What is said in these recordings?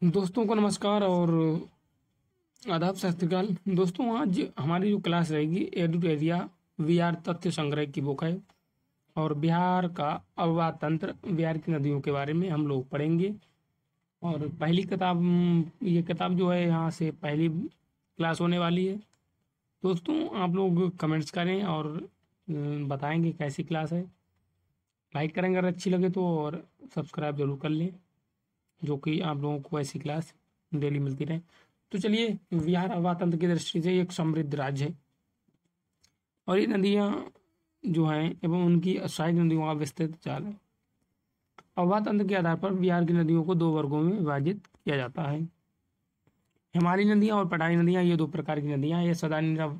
दोस्तों को नमस्कार और आदाब, सत श्री अकाल। दोस्तों, आज हमारी जो क्लास रहेगी एडुटेरिया बिहार तथ्य संग्रह की बुक है और बिहार का अववाद तंत्र, बिहार की नदियों के बारे में हम लोग पढ़ेंगे। और पहली किताब, ये किताब जो है यहाँ से पहली क्लास होने वाली है। दोस्तों, आप लोग कमेंट्स करें और बताएंगे कैसी क्लास है। लाइक करेंगे अगर अच्छी लगे तो, और सब्सक्राइब जरूर कर लें, जो कि आप लोगों को ऐसी क्लास डेली मिलती रहे। तो चलिए, बिहार अवातंत्र की दृष्टि से एक समृद्ध राज्य है और ये नदियाँ जो हैं एवं उनकी सहायक नदियों का विस्तृत जाल है। अवातंत्र के आधार पर बिहार की नदियों को दो वर्गों में विभाजित किया जाता है। हिमालयी नदियाँ और पठारी नदियाँ, ये दो प्रकार की नदियाँ हैं। ये सदा निरव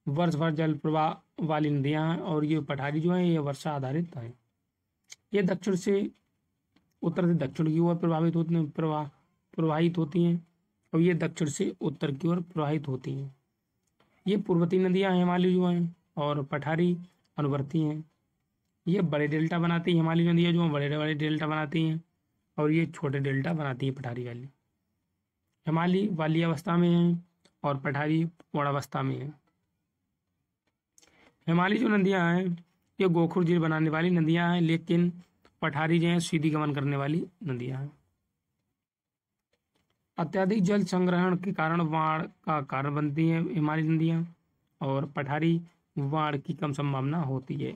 वर्ष भर जल प्रवाह वाली नदियाँ हैं और ये पठारी जो है ये वर्षा आधारित है। ये दक्षिण से उत्तर से दक्षिण की ओर प्रवाहित होती हैं और ये दक्षिण से उत्तर की ओर प्रवाहित होती हैं। ये पूर्वती नदियाँ हिमालय जो हैं और पठारी अनुवर्ती हैं। ये बड़े डेल्टा बनाती हैं, हिमालयी नदियाँ जो हैं बड़े बड़े डेल्टा बनाती हैं और ये छोटे डेल्टा बनाती हैं पठारी वाली। हिमालयी वाली अवस्था में हैं और पठारी पूर्णावस्था में है। हिमालयी जो नदियाँ हैं ये गोखुर झील बनाने वाली नदियाँ हैं, लेकिन पठारी जो हैं सीधी गमन करने वाली नदियाँ हैं। अत्यधिक जल संग्रहण के कारण बाढ़ का कारण बनती हैं हिमालयी नदियाँ और पठारी बाढ़ की कम संभावना होती है।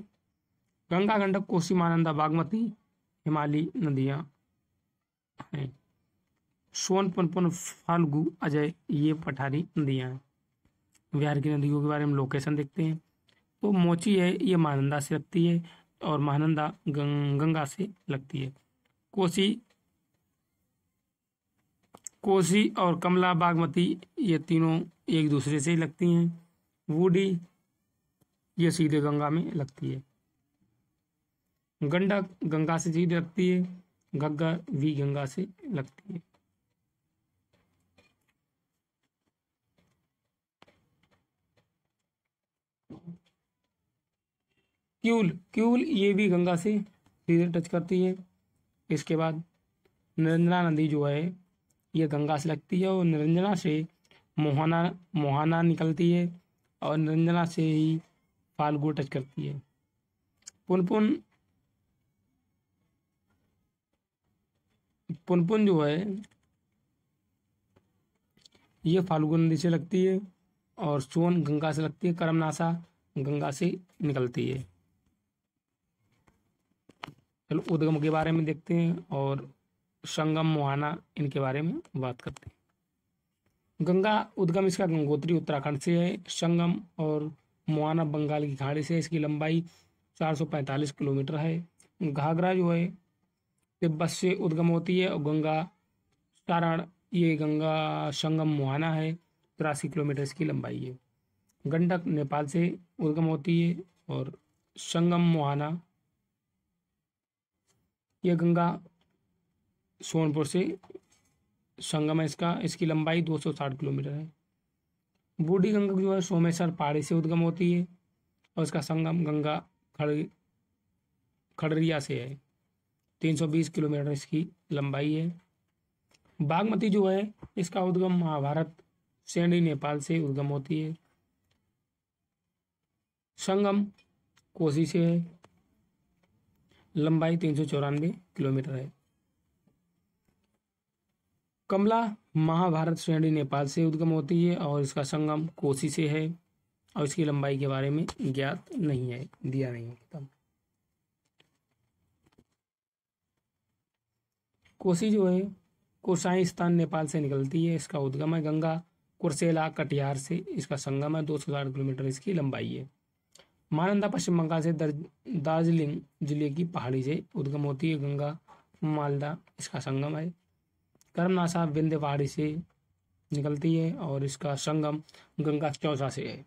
गंगा, गंडक, कोसी, महानंदा, बागमती हिमालयी नदियाँ हैं। सोन, पुनपुन, फाल्गु, अजय ये पठारी नदियाँ हैं। बिहार की नदियों के बारे में लोकेशन देखते हैं। तो मोची है, ये महानंदा से लगती है और महानंदा गंगा से लगती है। कोसी कोसी और कमला, बागमती ये तीनों एक दूसरे से ही लगती हैं। बूढ़ी ये सीधे गंगा में लगती है। गंडक गंगा से सीधे लगती है। घग्गर भी गंगा से लगती है। क्यूल क्यूल ये भी गंगा से सीधे टच करती है। इसके बाद निरंजना नदी जो है ये गंगा से लगती है और निरंजना से मोहाना मोहाना निकलती है और निरंजना से ही फाल्गु टच करती है। पुनपुन पुनपुन जो है ये फाल्गु नदी से लगती है और सोन गंगा से लगती है। करमनाशा गंगा से निकलती है। चलो, उद्गम के बारे में देखते हैं और संगम, मोहाना इनके बारे में बात करते हैं। गंगा उद्गम इसका गंगोत्री उत्तराखंड से है। संगम और मोहाना बंगाल की खाड़ी से। इसकी लंबाई 445 किलोमीटर है। घाघरा जो है तिब्बत से उद्गम होती है और गंगा सारण, ये गंगा संगम मोहाना है। 83 किलोमीटर इसकी लंबाई है। गंडक नेपाल से उद्गम होती है और संगम मोहाना, ये गंगा सोनपुर से संगम है इसका। इसकी लंबाई 260 किलोमीटर है। बूढ़ी गंगा जो है सोमेश्वर पहाड़ी से उद्गम होती है और इसका संगम गंगा खड़ खड़रिया से है। 320 किलोमीटर इसकी लंबाई है। बागमती जो है इसका उद्गम महाभारत सेंडी नेपाल से उद्गम होती है। संगम कोसी से है। लंबाई 394 किलोमीटर है। कमला महाभारत श्रेणी नेपाल से उद्गम होती है और इसका संगम कोसी से है और इसकी लंबाई के बारे में ज्ञात नहीं है, दिया नहीं है किताब। कोसी जो है कोसाई स्थान नेपाल से निकलती है। इसका उद्गम है गंगा कुर्सेला कटिहार से। इसका संगम है। 260 किलोमीटर इसकी लंबाई है। महानंदा पश्चिम बंगाल से दार्जिलिंग जिले की पहाड़ी से उद्गम होती है। गंगा मालदा इसका संगम है। कर्मनाशा विंध्य पहाड़ी से निकलती है और इसका संगम गंगा चौसा से है।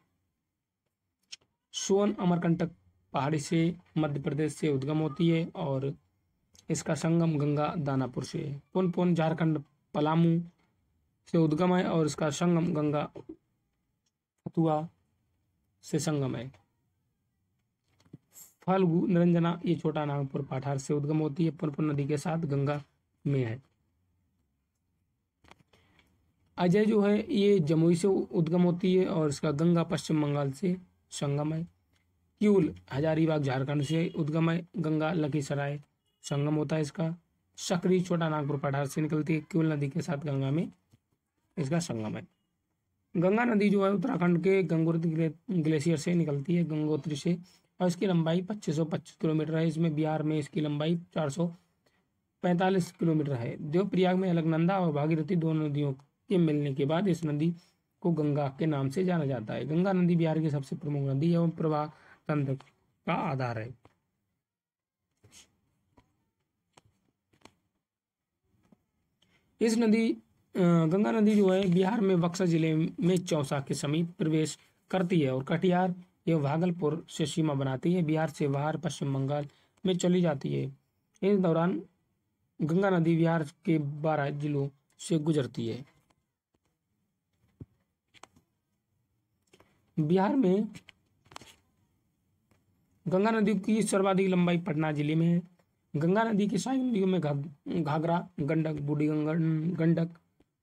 सोन अमरकंटक पहाड़ी से मध्य प्रदेश से उद्गम होती है और इसका संगम गंगा दानापुर से है। पुनपुन झारखंड पलामू से उद्गम है और इसका संगम गंगा फतुआ से संगम है। फाल्गु निरंजना ये छोटा नागपुर पठार से उद्गम होती है। पुनपुन नदी के साथ गंगा में है। अजय जो है ये जमुई से उद्गम होती है और इसका गंगा पश्चिम बंगाल से संगम है। क्यूल हजारीबाग झारखंड से उद्गम है, गंगा लखीसराय संगम होता है इसका। सकरी छोटा नागपुर पठार से निकलती है, क्यूल नदी के साथ गंगा में इसका संगम है। गंगा नदी जो है उत्तराखंड के गंगोत्री ग्लेशियर से निकलती है, गंगोत्री से, और इसकी लंबाई 2525 किलोमीटर है। इसमें बिहार में इसकी लंबाई 445 किलोमीटर है। देवप्रयाग में अलकनंदा और भागीरथी दोनों नदियों के मिलने के बाद इस नदी को गंगा के नाम से जाना जाता है। गंगा नदी बिहार की सबसे प्रमुख नदी एवं प्रवाह तंत्र का आधार है। इस नदी गंगा नदी जो है बिहार में बक्सर जिले में चौसा के समीप प्रवेश करती है और कटिहार एवं भागलपुर से सीमा बनाती है। बिहार से बाहर पश्चिम बंगाल में चली जाती है। इस दौरान गंगा नदी बिहार के 12 जिलों से गुजरती है। बिहार में गंगा नदी की सर्वाधिक लंबाई पटना जिले में है। गंगा नदी की सहायक नदियों में घाघरा, गंडक, बूढ़ी गंडक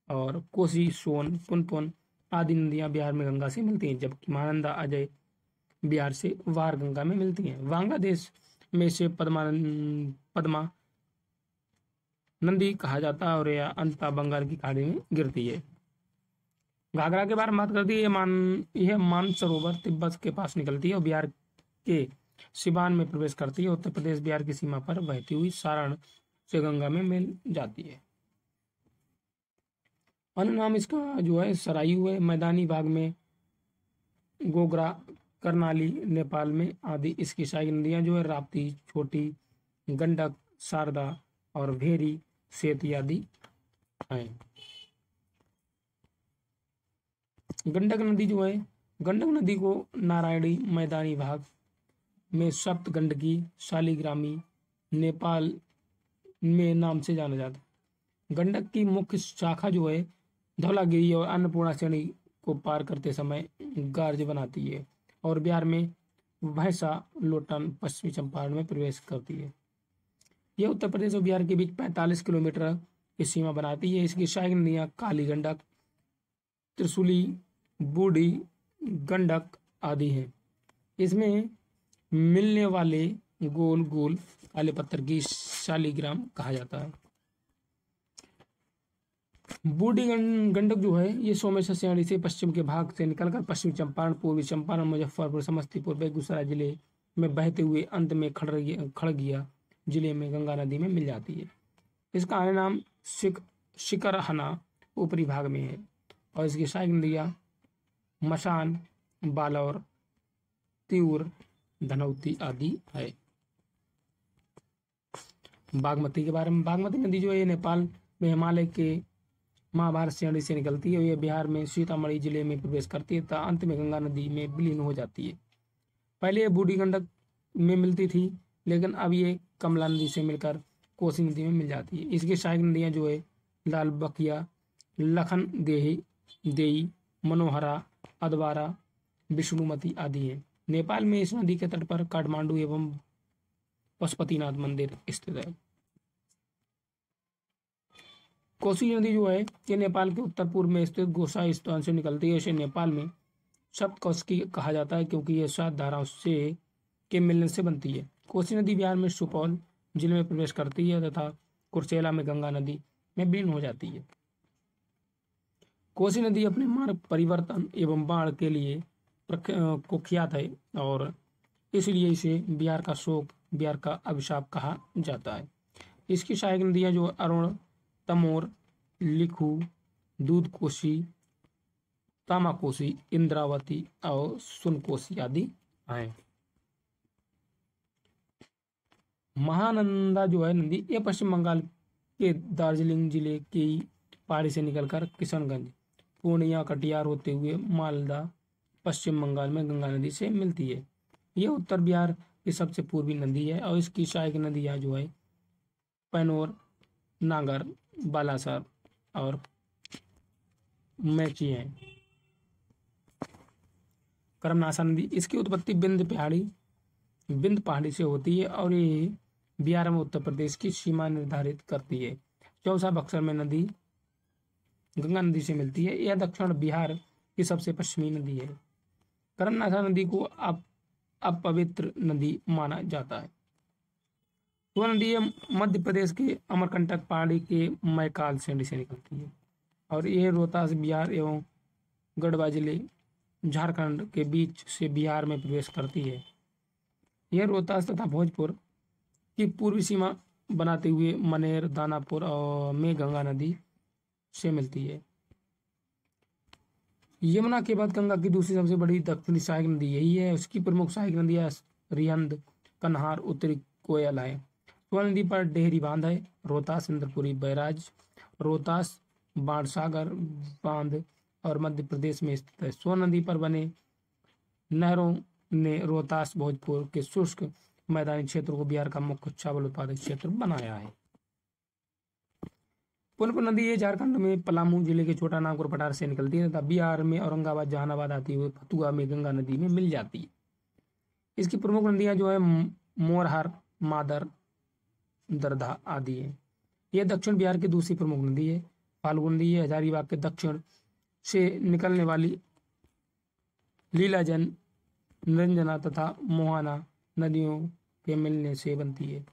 और कोसी, सोन, पुनपुन आदि नदियां बिहार में गंगा से मिलती हैं, जबकि महानंदा, अजय बिहार से वार गंगा में मिलती हैं। बांग्लादेश में से पद्मा नदी कहा जाता है और यह अंततः बंगाल की खाड़ी में गिरती है। घाघरा के बारे में बात करती है, यह मानसरोवर तिब्बत के पास निकलती है और बिहार के सिवान में प्रवेश करती है। उत्तर प्रदेश बिहार की सीमा पर बहती हुई सारण से गंगा में मिल जाती है। अन्य नाम इसका जो है सरायू है। मैदानी भाग में गोगरा, करनाली नेपाल में आदि इसकी सहायक नदियां जो है राप्ती, छोटी गंडक, शारदा और भेरी, सेती आदि हैं। गंडक नदी जो है, गंडक नदी को नारायणी मैदानी भाग में सप्त गंडकी शालिग्रामी नेपाल में नाम से जाना जाता है। गंडक की मुख्य शाखा जो है धौलागिरी और अन्नपूर्णा श्रेणी को पार करते समय गार्ज बनाती है और बिहार में भैंसा, लोटन, पश्चिमी चंपारण में प्रवेश करती है। यह उत्तर प्रदेश और बिहार के बीच 45 किलोमीटर की सीमा बनाती है। इसकी सहायक नदियां काली गंडक, त्रिशूली, बूढ़ी गंडक आदि हैं। इसमें मिलने वाले गोल गोल काले पत्थर की शालिग्राम कहा जाता है। बूढ़ी गंडक जो है ये सोमेश्वर श्रेणी से पश्चिम के भाग से निकलकर पश्चिमी चंपारण, पूर्वी चंपारण, मुजफ्फरपुर, समस्तीपुर, बेगूसराय जिले में बहते हुए अंत में खड़गिया जिले में गंगा नदी में मिल जाती है। इसका अन्य नाम शिकरहना ऊपरी भाग में है और इसकी सहायक नदियां मसान, बालौर, तिऊर, धनौती आदि है। बागमती के बारे में, बागमती नदी जो है नेपाल में हिमालय के महाभारत श्रेणी से निकलती है और यह बिहार में सीतामढ़ी जिले में प्रवेश करती है तथा अंत में गंगा नदी में विलीन हो जाती है। पहले ये बूढ़ी गंडक में मिलती थी, लेकिन अब ये कमला नदी से मिलकर कोसी नदी में मिल जाती है। इसकी सहायक नदियां जो है लाल बकिया, लखन देई, मनोहरा, अदवारा, विष्णुमती आदि हैं। नेपाल में इस नदी के तट पर काठमांडू एवं पशुपतिनाथ मंदिर स्थित है। कोसी नदी जो है ये नेपाल के उत्तर पूर्व में स्थित गोसाई स्थान से निकलती है। इसे नेपाल में सप्तकोशी कहा जाता है क्योंकि यह 7 धाराओं से के मिलने से बनती है। कोसी नदी बिहार में सुपौल जिले में प्रवेश करती है तथा कुर्सेला में गंगा नदी में विलीन हो जाती है। कोसी नदी अपने मार्ग परिवर्तन एवं बाढ़ के लिए कुख्यात है और इसलिए इसे बिहार का शोक, बिहार का अभिशाप कहा जाता है। इसकी सहायक नदियां जो अरुण, तमोर, लिखू, दूध कोसी, तामाकोसी, इंद्रावती और सुनकोसी आदि हैं। महानंदा जो है नदी ये पश्चिम बंगाल के दार्जिलिंग जिले की पहाड़ी से निकलकर किशनगंज, पूर्णिया, कटिहार होते हुए मालदा, पश्चिम बंगाल में गंगा नदी से मिलती है। यह उत्तर बिहार की सबसे पूर्वी नदी है और इसकी सहायक नदियां जो है पैनोर, नागर, बालासर और मैची है। करमनाशा नदी, इसकी उत्पत्ति बिंद पहाड़ी से होती है और ये बिहार में उत्तर प्रदेश की सीमा निर्धारित करती है। चौसा बक्सर में नदी गंगा नदी से मिलती है। यह दक्षिण बिहार की सबसे पश्चिमी नदी है। कर्मनाथा नदी को अपवित्र नदी माना जाता है। वह नदी मध्य प्रदेश के अमरकंटक पहाड़ी के मैकाल से निकलती है और यह रोहतास बिहार एवं गढ़वा जिले झारखंड के बीच से बिहार में प्रवेश करती है। यह रोहतास तथा भोजपुर की पूर्वी सीमा बनाते हुए मनेर, दानापुर और में गंगा नदी से मिलती है। यमुना के बाद गंगा की दूसरी सबसे बड़ी दक्षिणी सहायक नदी यही है। उसकी प्रमुख सहायक नदियां रिहंद, कन्हार, उत्तरी कोयल है। सोन नदी पर डेहरी बांध है। रोहतास इंद्रपुरी बैराज, रोहतास बाणसागर बांध और मध्य प्रदेश में स्थित है। सोन नदी पर बने नहरों ने रोहतास भोजपुर के शुष्क मैदानी क्षेत्र को बिहार का मुख्य चावल उत्पादक क्षेत्र बनाया है। पुनपुन नदी ये झारखंड में पलामू जिले के छोटा नागपुर पठार से निकलती है तथा बिहार में औरंगाबाद, जहानाबाद आती हुई फतुहा में गंगा नदी में मिल जाती है। इसकी प्रमुख नदियां जो है मोरहर, मादर, दरधा आदि है। यह दक्षिण बिहार की दूसरी प्रमुख नदी है। फाल्गु नदी है हजारीबाग के दक्षिण से निकलने वाली लीलाजन, निरंजना तथा मोहाना नदियों के मिलने से बनती है।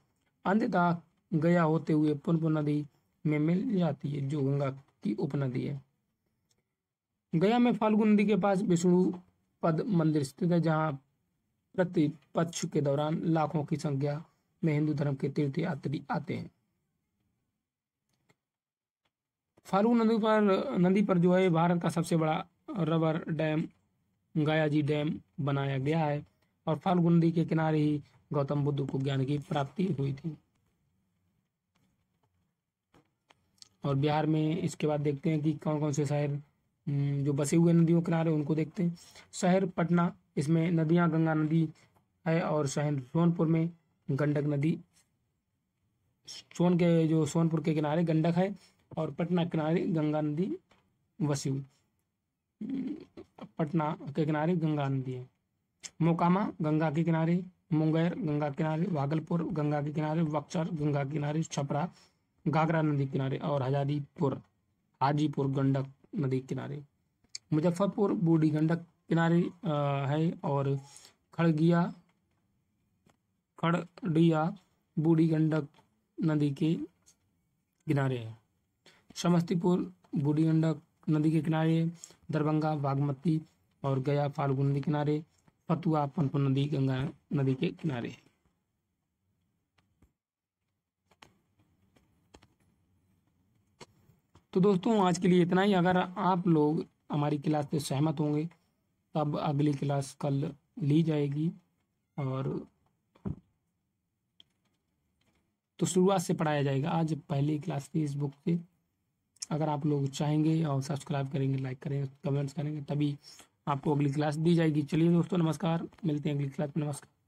अंततः गया होते हुए पुनपुन नदी में मिल जाती है जो गंगा की उपनदी है। गया में फाल्गु नदी के पास विष्णु पद मंदिर स्थित है जहां प्रति पक्ष के दौरान लाखों की संख्या में हिंदू धर्म के तीर्थयात्री आते हैं। फाल्गु नदी पर जो है भारत का सबसे बड़ा रबर डैम गयाजी डैम बनाया गया है और फाल्गु नदी के किनारे ही गौतम बुद्ध को ज्ञान की प्राप्ति हुई थी। और बिहार में इसके बाद देखते हैं कि कौन कौन से शहर जो बसे हुए नदियों किनारे उनको देखते हैं। शहर पटना, इसमें नदियां गंगा नदी है और शहर सोनपुर में गंडक नदी, सोनपुर के किनारे गंडक है और पटना के किनारे गंगा नदी बसी हुई। पटना के किनारे गंगा नदी है। मोकामा गंगा के किनारे, मुंगेर गंगा के किनारे, भागलपुर गंगा के किनारे, बक्सर गंगा के किनारे, छपरा घाघरा नदी किनारे और हाजीपुर गंडक नदी किनारे। मुजफ्फरपुर बूढ़ी गंडक किनारे है और खड़डिया बूढ़ी गंडक नदी के किनारे है। समस्तीपुर बूढ़ी गंडक नदी के किनारे, दरभंगा बागमती और गया फाल्गु नदी किनारे, फतुहा पुनपुन नदी गंगा नदी के किनारे। तो दोस्तों आज के लिए इतना ही। अगर आप लोग हमारी क्लास से सहमत होंगे तब अगली क्लास कल ली जाएगी और तो शुरुआत से पढ़ाया जाएगा। आज पहली क्लास थी इस बुक से। अगर आप लोग चाहेंगे और सब्सक्राइब करेंगे, लाइक करेंगे, कमेंट्स करेंगे तभी आपको अगली क्लास दी जाएगी। चलिए दोस्तों नमस्कार, मिलते हैं अगली क्लास में। नमस्कार।